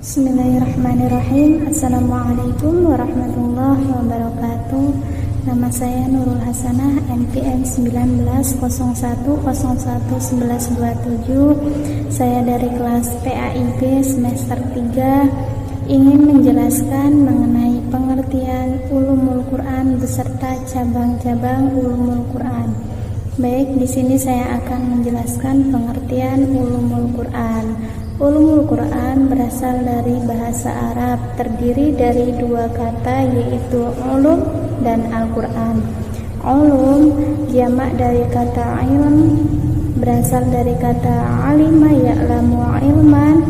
Bismillahirrahmanirrahim. Assalamualaikum warahmatullahi wabarakatuh. Nama saya Nurul Hasanah, NPM 1901011127. Saya dari kelas PAIB semester 3 ingin menjelaskan mengenai pengertian ulumul Quran beserta cabang-cabang ulumul Quran. Baik, di sini saya akan menjelaskan pengertian ulumul Quran. Ulumul Quran berasal dari bahasa Arab, terdiri dari dua kata yaitu ulum dan Al-Quran. Ulum jamak dari kata ilm, berasal dari kata alima ya'lamu ilman,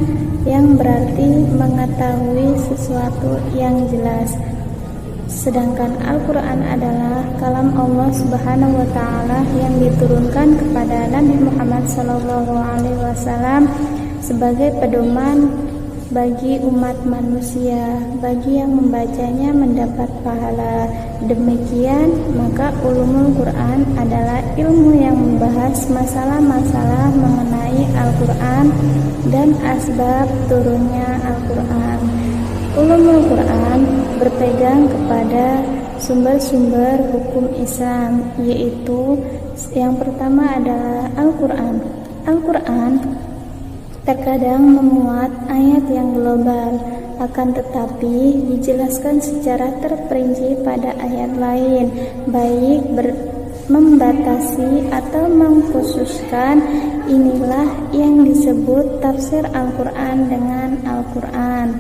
yang berarti mengetahui sesuatu yang jelas. Sedangkan Al-Quran adalah kalam Allah Subhanahu wa Ta'ala yang diturunkan kepada Nabi Muhammad SAW sebagai pedoman bagi umat manusia. Bagi yang membacanya mendapat pahala. Demikian, maka ulumul Quran adalah ilmu yang membahas masalah-masalah mengenai Al-Quran dan asbab turunnya Al-Quran. Ulumul Quran berpegang kepada sumber-sumber hukum Islam, yaitu yang pertama adalah Al-Quran. Al-Quran terkadang memuat ayat yang global, akan tetapi dijelaskan secara terperinci pada ayat lain, baik membatasi atau mengkhususkan. Inilah yang disebut tafsir Al-Quran dengan Al-Quran.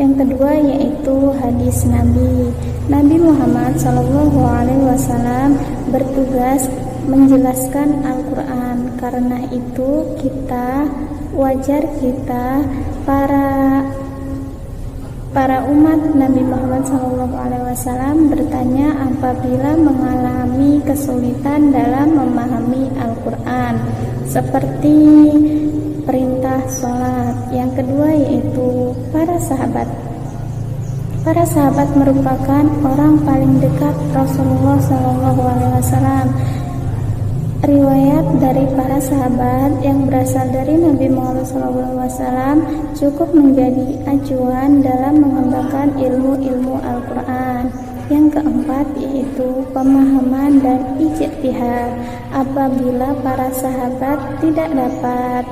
Yang kedua yaitu hadis Nabi. Nabi Muhammad SAW bertugas menjelaskan Al-Quran. Karena itu wajar kita para umat Nabi Muhammad SAW bertanya apabila mengalami kesulitan dalam memahami Al-Quran, seperti perintah sholat. Yang kedua yaitu para sahabat. Para sahabat merupakan orang paling dekat Rasulullah SAW. Riwayat dari para sahabat yang berasal dari Nabi Muhammad SAW cukup menjadi acuan dalam mengembangkan ilmu-ilmu Al-Quran. Yang keempat yaitu pemahaman dan ijtihad. Apabila para sahabat tidak dapat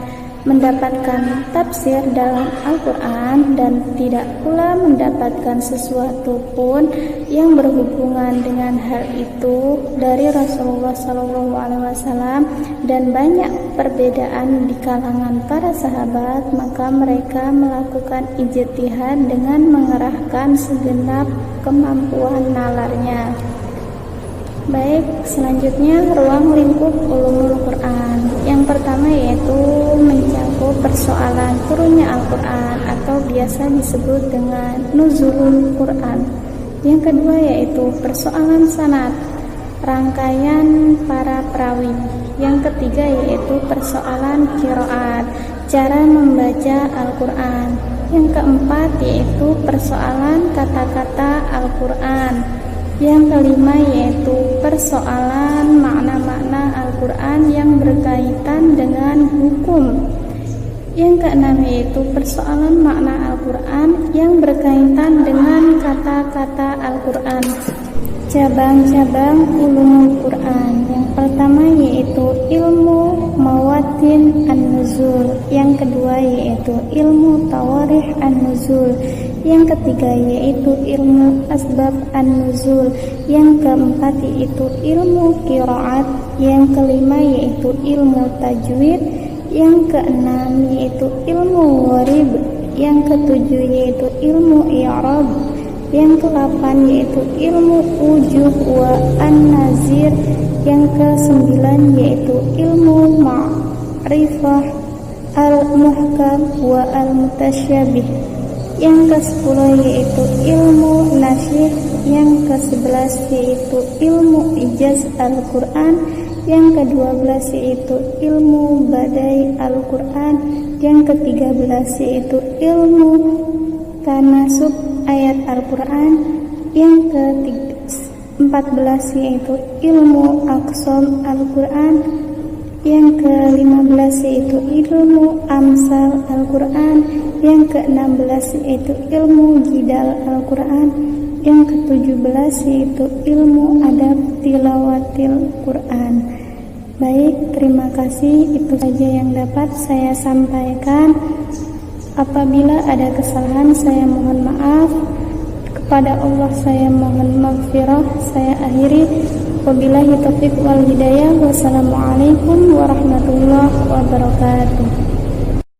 mendapatkan tafsir dalam Al-Quran dan tidak pula mendapatkan sesuatu pun yang berhubungan dengan hal itu dari Rasulullah SAW, dan banyak perbedaan di kalangan para sahabat, maka mereka melakukan ijtihad dengan mengerahkan segenap kemampuan nalarnya. Baik, selanjutnya ruang lingkup ulumul Quran. Yang pertama yaitu mencakup persoalan turunnya Al-Quran atau biasa disebut dengan nuzulul Quran. Yang kedua yaitu persoalan sanad, rangkaian para perawi. Yang ketiga yaitu persoalan qiraat, cara membaca Al-Quran. Yang keempat yaitu persoalan kata-kata Al-Quran. Yang kelima yaitu persoalan makna-makna Al-Quran yang berkaitan dengan hukum. Yang keenam yaitu persoalan makna Al-Quran yang berkaitan dengan kata-kata Al-Quran. Cabang-cabang ulumul Quran. Yang pertama yaitu ilmu mawatin an-nuzul. Yang kedua yaitu ilmu tawarikh an-nuzul. Yang ketiga yaitu ilmu asbab an-nuzul. Yang keempat yaitu ilmu qiraat. Yang kelima yaitu ilmu tajwid. Yang keenam yaitu ilmu gharib. Yang ketujuh yaitu ilmu i'rab. Yang ke-8 yaitu ilmu wujuh wa an-nazir. Yang ke-9 yaitu ilmu ma'rifah al-muhkam wa al-mutasyabih. Yang ke-10 yaitu ilmu nasyih. Yang ke-11 yaitu ilmu ijaz Al-Quran. Yang ke-12 yaitu ilmu badai Al-Quran. Yang ke-13 yaitu ilmu tanasub ayat Al-Quran. Yang ke-14 yaitu ilmu aqsam Al-Quran. Yang ke-15 yaitu ilmu amsal Al-Quran. Yang ke-16 yaitu ilmu jidal Al-Quran. Yang ke-17 yaitu ilmu adab tilawatil Quran. Baik, terima kasih. Itu saja yang dapat saya sampaikan. Apabila ada kesalahan saya mohon maaf. Kepada Allah saya mohon maghfirah. Saya akhiri. Wabillahi taufiq wal hidayah. Wassalamualaikum warahmatullahi wabarakatuh.